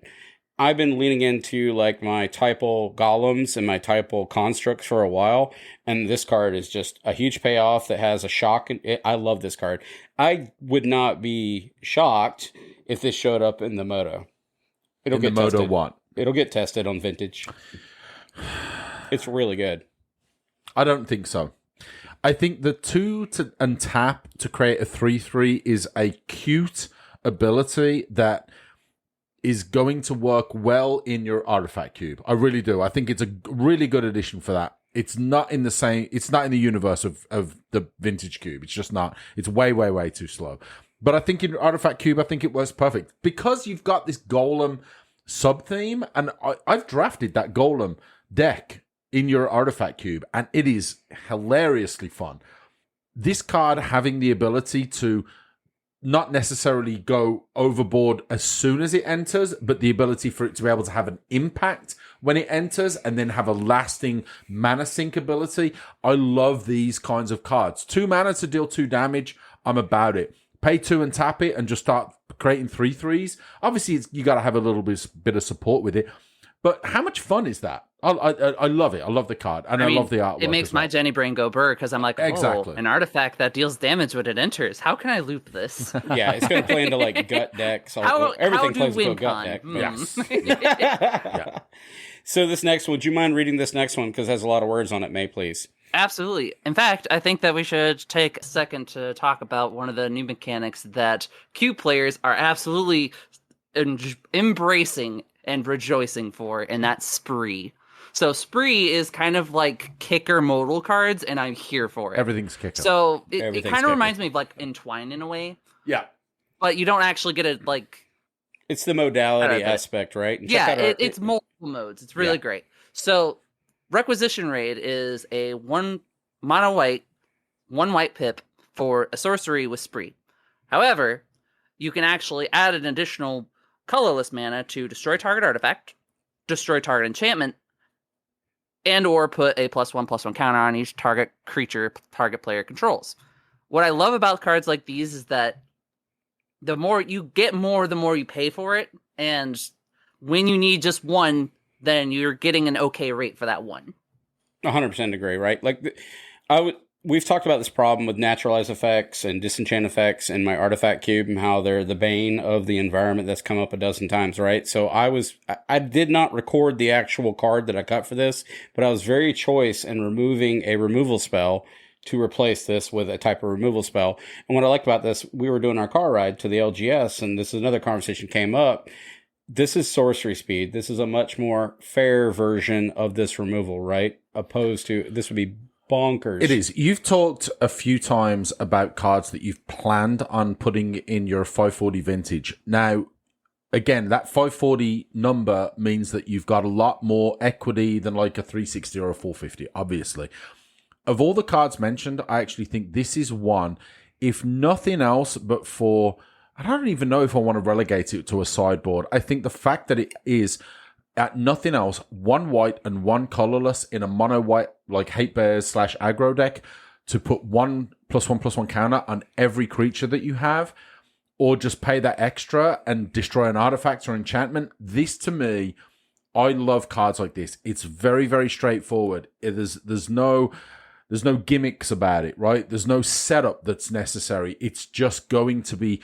I've been leaning into like my typal golems and my typal constructs for a while, and this card is just a huge payoff that has a shock. I love this card. I would not be shocked if this showed up in the Moto. It'll get Moto tested. what? It'll get tested on Vintage. It's really good. I don't think so. I think the 2 to untap to create a 3/3 is a cute ability that is going to work well in your Artifact Cube. I really do. I think it's a really good addition for that. It's not in the universe of the Vintage Cube. It's just not. It's way, way, way too slow. But I think in Artifact Cube, I think it works perfect. Because you've got this Golem sub-theme, and I've drafted that Golem deck in your Artifact Cube, and it is hilariously fun. This card having the ability to not necessarily go overboard as soon as it enters, but the ability for it to be able to have an impact when it enters and then have a lasting mana sink ability. I love these kinds of cards. 2 mana to deal 2 damage. I'm about it. Pay 2 and tap it and just start creating 3/3s. Obviously, you got to have a little bit of support with it. But how much fun is that? I love it. I love the card, and I love the artwork. It makes my Jenny brain go burr because I'm like, exactly. An artifact that deals damage when it enters. How can I loop this? Yeah, it's going to play into like gut decks. Everything plays into a gut deck. Yes. Yeah. So this next one, would you mind reading this next one because it has a lot of words on it, May, please? Absolutely. In fact, I think that we should take a second to talk about one of the new mechanics that Cube players are absolutely embracing and rejoicing for, and that's Spree. So Spree is kind of like kicker modal cards, and I'm here for it. Everything's kicker. So it kind of reminds me of like Entwine in a way. Yeah. But you don't actually get it like... It's the modality aspect, right? It's multiple modes. It's really great. So Requisition Raid is a one white pip for a sorcery with Spree. However, you can actually add an additional colorless mana to destroy target artifact, destroy target enchantment, and or put a +1/+1 counter on each target creature target player controls. What I love about cards like these is that the more you get the more you pay for it, and when you need just one, then you're getting an okay rate for that one. 100% agree, right? Like, we've talked about this problem with naturalized effects and disenchant effects in my artifact cube and how they're the bane of the environment. That's come up a dozen times, right? So I did not record the actual card that I cut for this, but I was very choice in removing a removal spell to replace this with a type of removal spell. And what I liked about this, we were doing our car ride to the LGS, and this is another conversation came up. This is sorcery speed. This is a much more fair version of this removal, right? Opposed to, this would be bonkers. It is. You've talked a few times about cards that you've planned on putting in your 540 vintage. Now, again, that 540 number means that you've got a lot more equity than like a 360 or a 450, obviously. Of all the cards mentioned, I actually think this is one, if nothing else, but for, I don't even know if I want to relegate it to a sideboard. I think the fact that it is, at nothing else, one white and one colorless in a mono white, like Hate Bears / aggro deck, to put 1/1/1 counter on every creature that you have, or just pay that extra and destroy an artifact or enchantment. This, to me, I love cards like this. It's very, very straightforward. There's no gimmicks about it, right? There's no setup that's necessary. It's just going to be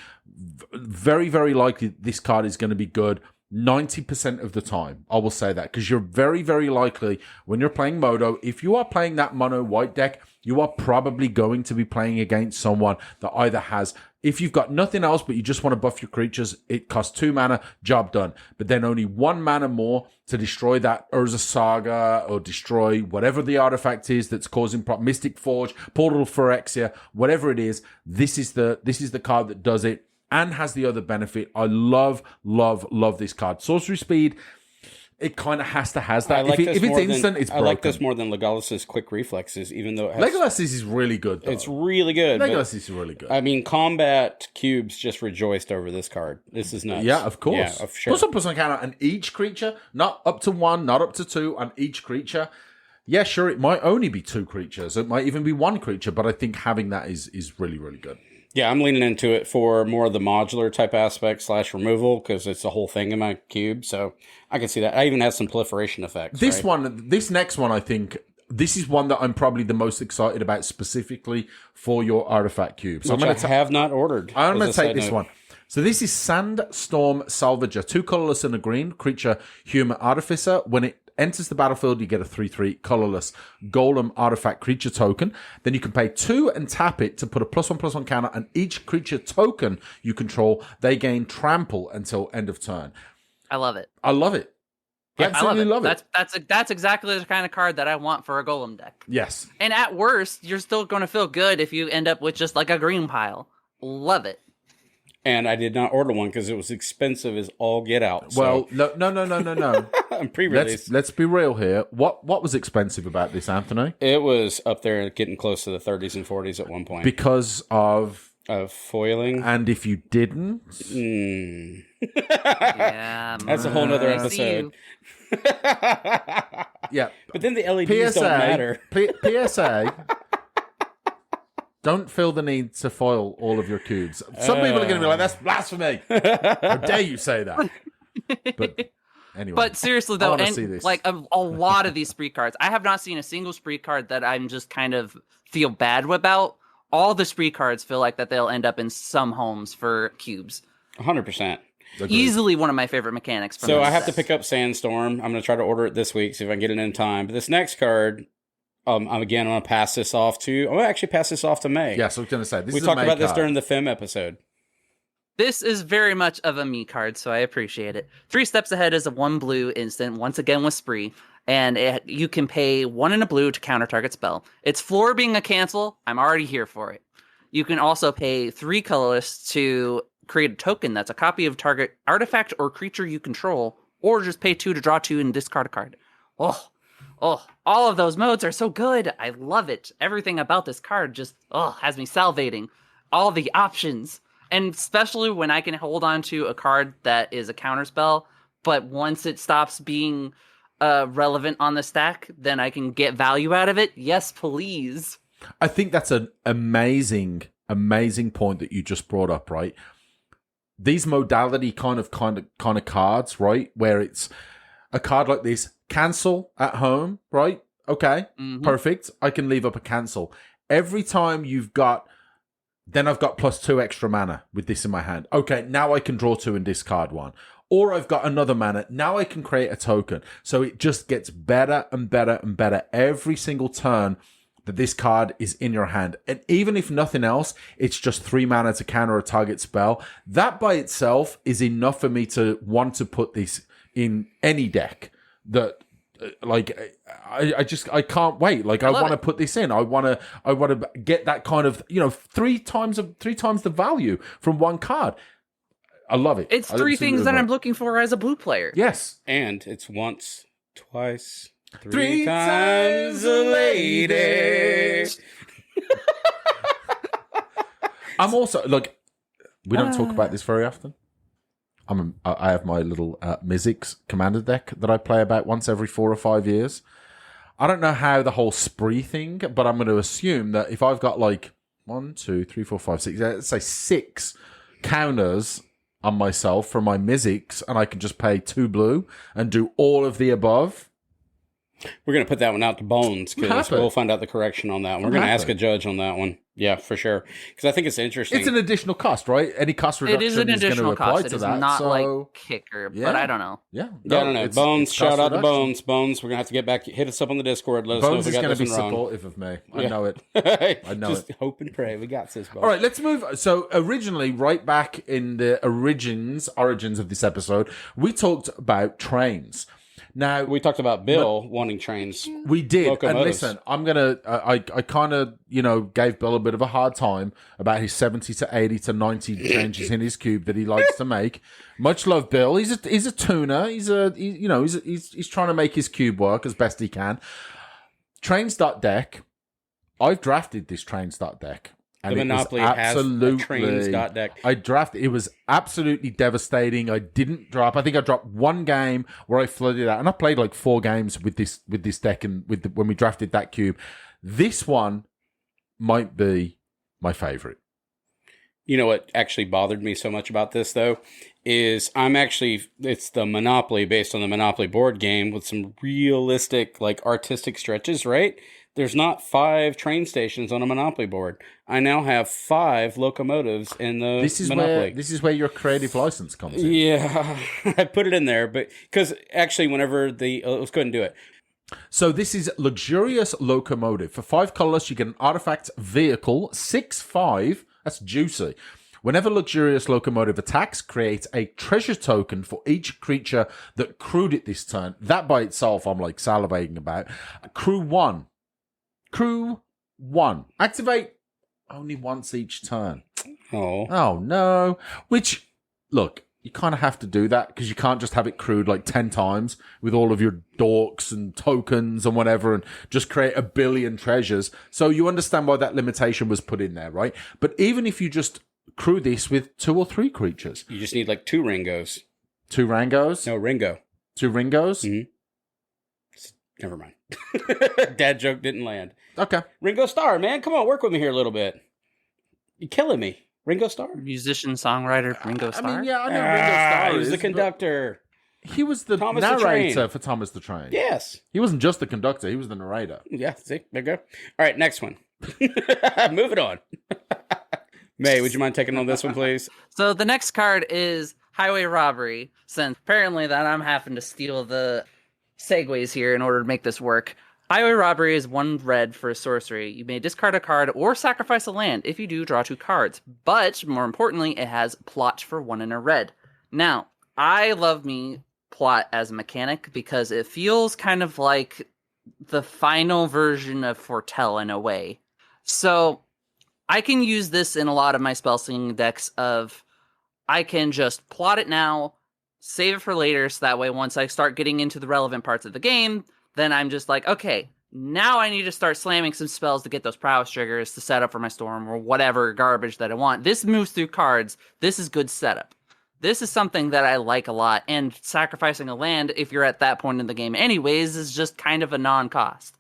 very, very likely this card is going to be good 90% of the time. I will say that, because you're very, very likely when you're playing Modo, if you are playing that mono white deck, you are probably going to be playing against someone that either has, if you've got nothing else but you just want to buff your creatures, it costs 2 mana, job done. But then only 1 mana more to destroy that Urza Saga or destroy whatever the artifact is that's causing Mystic Forge, Portal Phyrexia, whatever it is. This is the card that does it and has the other benefit. I love, love, love this card. Sorcery speed, it kind of has that. If it's instant, it's broken. I like this more than Legolas's Quick Reflexes, even though it has... Legolas is really good, though. It's really good. Legolas is really good. I mean, Combat Cubes just rejoiced over this card. This is nuts. Yeah, of course. Yeah, sure. +1/+1 counter on each creature, not up to 1, not up to 2 on each creature. Yeah, sure, it might only be 2 creatures. It might even be 1 creature, but I think having that is really, really good. Yeah, I'm leaning into it for more of the modular type aspect / removal, because it's a whole thing in my cube, so I can see that. I even have some proliferation effects. This next one, I think, this is one that I'm probably the most excited about specifically for your artifact cube. So I have not ordered. I'm going to take this one. So this is Sandstorm Salvager, 2 colorless and a green, creature, human artificer. When it enters the battlefield, you get a 3/3 colorless golem artifact creature token. Then you can pay 2 and tap it to put a +1/+1 counter on each creature token you control. They gain trample until end of turn. I love it. I love it. Yeah, absolutely love it. That's exactly the kind of card that I want for a golem deck. Yes. And at worst, you're still going to feel good if you end up with just like a green pile. Love it. And I did not order one because it was expensive as all get out. So. Well, no. I'm pre-release. Let's be real here. What was expensive about this, Anthony? It was up there getting close to the 30s and 40s at one point. Because of foiling. And if you didn't? Yeah, that's a whole nother episode. Yeah. But then the LEDs don't matter. PSA... Don't feel the need to foil all of your cubes. Some people are going to be like, that's blasphemy. How dare you say that? But Anyway, but seriously though, and like a lot of these spree cards, I have not seen a single spree card that I'm just kind of feel bad about. All the spree cards feel like that they'll end up in some homes for cubes. 100%. Easily one of my favorite mechanics. So I have to pick up Sandstorm. I'm going to try to order it this week, see if I can get it in time. But this next card, I'm going to pass this off to. I'm going to actually pass this off to May. Yes, I was going to say we talked about this during the FEM episode. This is very much of a me card, so I appreciate it. 3 steps ahead is a 1 blue instant, once again with spree. And you can pay 1 and a blue to counter target spell. Its floor being a cancel, I'm already here for it. You can also pay 3 colorless to create a token that's a copy of target artifact or creature you control, or just pay 2 to draw 2 and discard a card. Oh, all of those modes are so good. I love it. Everything about this card just has me salivating. All the options. And especially when I can hold on to a card that is a counterspell, but once it stops being relevant on the stack, then I can get value out of it. Yes, please. I think that's an amazing point that you just brought up, right? These modality kind of cards, right? Where it's a card like this, cancel at home, right? Okay, perfect. I can leave up a cancel. Every time then I've got +2 extra mana with this in my hand. Okay, now I can draw 2 and discard 1. Or I've got another mana. Now I can create a token. So it just gets better and better and better every single turn that this card is in your hand. And even if nothing else, it's just 3 mana to counter a target spell. That by itself is enough for me to want to put this in any deck. That I can't wait. Like I want to put this in. I want to get that kind of 3 times the value from one card. I love it. It's 3 things that I'm looking for as a blue player. Yes. And it's once, twice, 3 times a lady. I'm also, look, we don't talk about this very often. I have my little Mizzix commander deck that I play about once every 4 or 5 years. I don't know how the whole spree thing, but I'm going to assume that if I've got like 1, 2, 3, 4, 5, 6, let's say 6 counters on myself from my Mizzix, and I can just pay 2 blue and do all of the above. We're going to put that one out to Bones because we'll find out the correction on that one. We're going to ask a judge on that one. Yeah, for sure. Because I think it's interesting. It's an additional cost, right? Any cost reduction it is an additional cost. It is not like kicker, but I don't know. Yeah, I don't know. Bones, shout out to Bones. Bones, we're going to have to get back. Hit us up on the Discord. Let us know if we got this wrong. Bones is going to be supportive of me. I know it. I know Just hope and pray. We got this, Bones. All right, let's move. So originally, right back in the origins of this episode, we talked about trains. Now we talked about Bill wanting trains. We did, and listen, I'm gonna. I kind of gave Bill a bit of a hard time about his 70 to 80 to 90 changes in his cube that he likes to make. Much love, Bill. He's a tuner. He's trying to make his cube work as best he can. Trains.deck. I've drafted this Trains.deck. And the Monopoly has a Trains.deck. It was absolutely devastating. I didn't drop. I think I dropped 1 game where I flooded out, and I played like 4 games with this deck and when we drafted that cube. This one might be my favorite. You know what actually bothered me so much about this though is it's the Monopoly based on the Monopoly board game with some realistic artistic stretches, right? There's not 5 train stations on a Monopoly board. I now have 5 locomotives in the Monopoly. This is where your creative license comes in. Yeah, I put it in there, but because actually, whenever let's go ahead and do it. So this is luxurious locomotive. For 5 colors, you get an artifact vehicle. 6/5. That's juicy. Whenever luxurious locomotive attacks, create a treasure token for each creature that crewed it this turn. That by itself, I'm salivating about. Crew 1. Activate only once each turn. Oh no. Which, look, you kind of have to do that because you can't just have it crewed 10 times with all of your dorks and tokens and whatever and just create 1 billion treasures. So you understand why that limitation was put in there, right? But even if you just crew this with 2 or 3 creatures. You just need 2 Ringos. 2 Rangos? No, Ringo. 2 Ringos? Mm-hmm. Never mind. Dad joke didn't land. Okay. Ringo Starr, man. Come on, work with me here a little bit. You're killing me. Ringo Starr? Musician, songwriter, Ringo Starr? I know Ringo Starr. He was the conductor. He was the Thomas narrator for Thomas the Train. Yes. He wasn't just the conductor, he was the narrator. Yeah, see? There you go. All right, next one. Moving on. May, would you mind taking on this one, please? So the next card is Highway Robbery, since apparently that I'm having to steal the segues here in order to make this work. Highway Robbery is 1 red for a sorcery. You may discard a card or sacrifice a land. If you do, draw 2 cards. But, more importantly, it has plot for 1 and a red. Now, I love me plot as a mechanic because it feels kind of like the final version of Foretell in a way. So, I can use this in a lot of my spell slinging decks of I can just plot it now, save it for later, so that way once I start getting into the relevant parts of the game, then I'm just like, okay, now I need to start slamming some spells to get those prowess triggers to set up for my storm or whatever garbage that I want. This moves through cards. This is good setup. This is something that I like a lot, and sacrificing a land, if you're at that point in the game anyways, is just kind of a non-cost.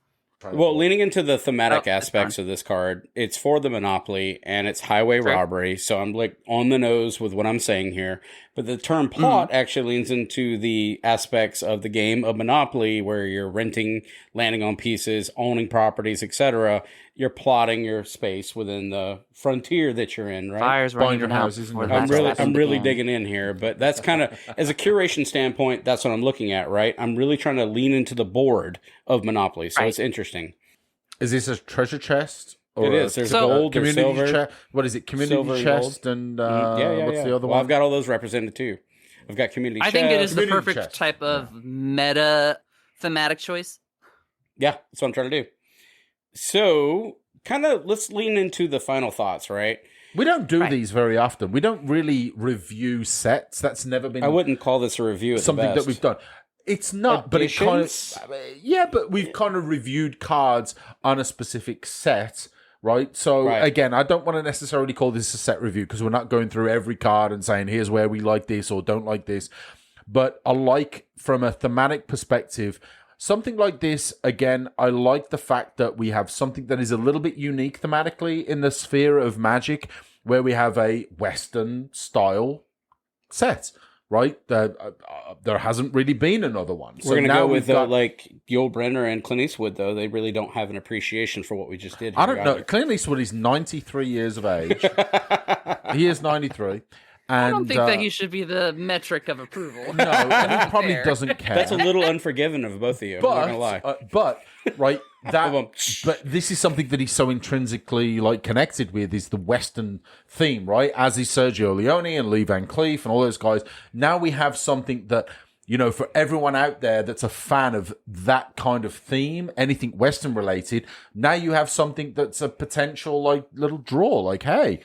Well, leaning into the thematic aspects of this card, it's for the Monopoly, and it's highway robbery, so I'm like on the nose with what I'm saying here. But the term plot actually leans into the aspects of the game of Monopoly, where you're renting, landing on pieces, owning properties, etc. You're plotting your space within the frontier that you're in, right? Fires running your houses. I'm really digging in here, but that's kind of, as a curation standpoint, that's what I'm looking at, right? I'm really trying to lean into the board of Monopoly, so it's interesting. Is this a treasure chest? Or it is. There's gold, there's silver. What is it? Community chest and what's the other one? Well, I've got all those represented too. I've got community chest. I think it is the perfect type of meta thematic choice. Yeah, that's what I'm trying to do. So, kind of, let's lean into the final thoughts, right? We don't do these very often. We don't really review sets. That's never been... I wouldn't call this a review at something the best. that we've done. It's not, but it kind of... Yeah, but we've kind of reviewed cards on a specific set, right? So, again, I don't want to necessarily call this a set review because we're not going through every card and saying, here's where we like this or don't like this. But I like, from a thematic perspective... Something like this, again, I like the fact that we have something that is a little bit unique thematically in the sphere of Magic, where we have a Western-style set, right? There hasn't really been another one. We're going to go with, like, Yul Brynner and Clint Eastwood, though. They really don't have an appreciation for what we just did here. I don't know. Clint Eastwood is 93 years of age. He is 93. And, I don't think that he should be the metric of approval. No, and he probably doesn't care. That's a little unforgiving of both of you. I'm not gonna lie. But this is something that he's so intrinsically connected with is the Western theme, right? As is Sergio Leone and Lee Van Cleef and all those guys. Now we have something that, for everyone out there that's a fan of that kind of theme, anything Western related. Now you have something that's a potential little draw. Hey.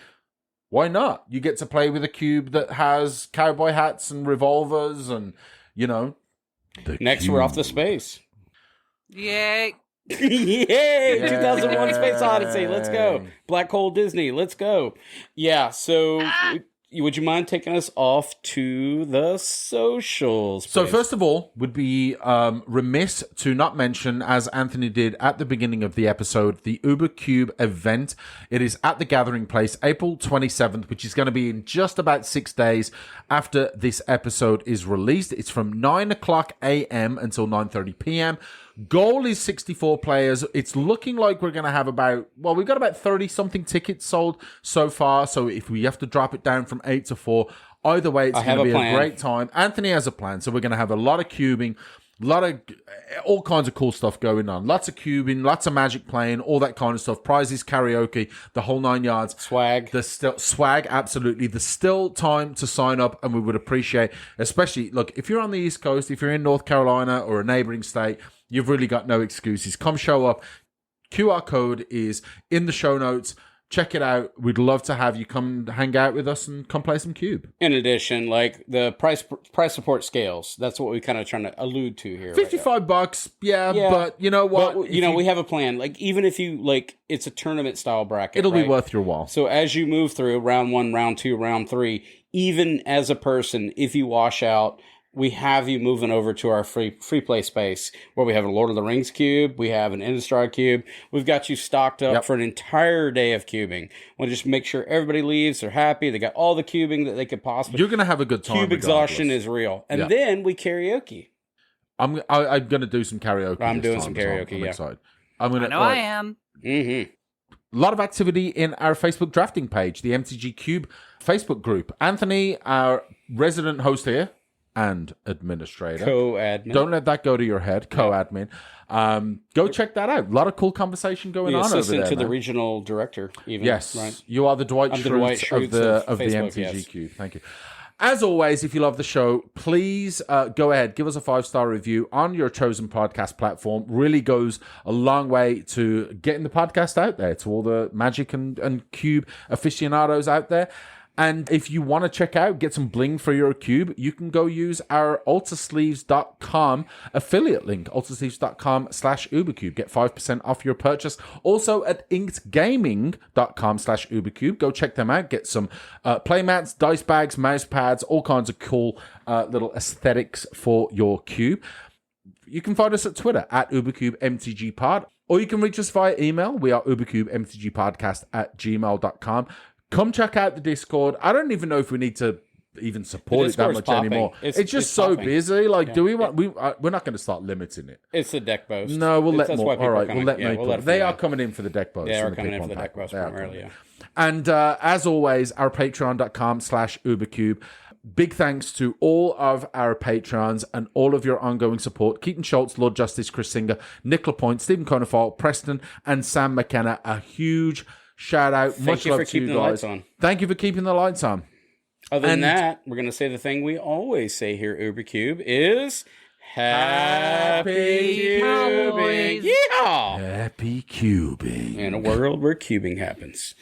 Why not? You get to play with a cube that has cowboy hats and revolvers and, Next, we're off to space. Yay. Yay! 2001 Space Odyssey. Let's go. Black Hole Disney. Let's go. Yeah, so... Would you mind taking us off to the socials, please? So first of all, would be remiss to not mention, as Anthony did at the beginning of the episode, the UberCube event. It is at the Gathering Place, April 27th, which is going to be in just about 6 days after this episode is released. It's from 9 o'clock a.m. until 9:30 p.m. Goal is 64 players. It's looking like we're going to have we've got about 30-something tickets sold so far. So if we have to drop it down from 8 to 4, either way, it's going to be a great time. Anthony has a plan. So we're going to have a lot of cubing, all kinds of cool stuff going on. Lots of cubing, lots of Magic playing, all that kind of stuff. Prizes, karaoke, the whole 9 yards. Swag. Swag, absolutely. There's still time to sign up, and we would appreciate, especially, look, if you're on the East Coast, if you're in North Carolina or a neighboring state, you've really got no excuses. Come show up. QR code is in the show notes. Check it out. We'd love to have you come hang out with us and come play some Cube. In addition, the price support scales. That's what we're kind of trying to allude to here. $55, yeah, but you know what? But, we have a plan. Even if you, it's a tournament style bracket. It'll be worth your while. So as you move through round 1, round 2, round 3, even as a person, if you wash out, we have you moving over to our free play space where we have a Lord of the Rings cube, we have an Innistrad cube. We've got you stocked up for an entire day of cubing. We'll just make sure everybody leaves, they're happy, they got all the cubing that they could possibly. You're going to have a good time. Cube exhaustion is real. And then we karaoke. I'm going to do some karaoke. I'm doing some karaoke, I'm yeah. excited. I am. Mm-hmm. A lot of activity in our Facebook drafting page, the MTG Cube Facebook group. Anthony, our resident host here and administrator. Co-admin. Don't let that go to your head. Co-admin. Go check that out. A lot of cool conversation going on over there. Assistant to the regional director, even. Yes. Right? You are the Dwight Schrute of the Facebook, MTG Cube. Thank you. As always, if you love the show, please go ahead, give us a 5-star review on your chosen podcast platform. Really goes a long way to getting the podcast out there to all the Magic and Cube aficionados out there. And if you want to check out, get some bling for your cube, you can go use our ultasleeves.com affiliate link, ultasleeves.com/UberCube. Get 5% off your purchase. Also at inkedgaming.com/UberCube. Go check them out. Get some playmats, dice bags, mouse pads, all kinds of cool little aesthetics for your cube. You can find us at Twitter at UberCubeMTGPod, or you can reach us via email. We are UberCubeMTGPodcast@gmail.com. Come check out the Discord. I don't even know if we need to even support it that much anymore. It's just so busy. Like, do we want? We're not going to start limiting it. It's the deck boast. No, we'll let more. All right, we'll let people. They are coming in for the deck boast. They are coming in for the deck boast primarily. Yeah. And as always, our Patreon.com/UberCube. Big thanks to all of our patrons and all of your ongoing support. Keaton Schultz, Lord Justice, Chris Singer, Nick LaPointe, Stephen Conifal, Preston, and Sam McKenna. A huge shout out. Thank you for keeping the lights on. Thank you for keeping the lights on. Other than that, we're going to say the thing we always say here at UberCube is Happy Cubing. Cowboys. Yee-haw! Happy cubing. In a world where cubing happens.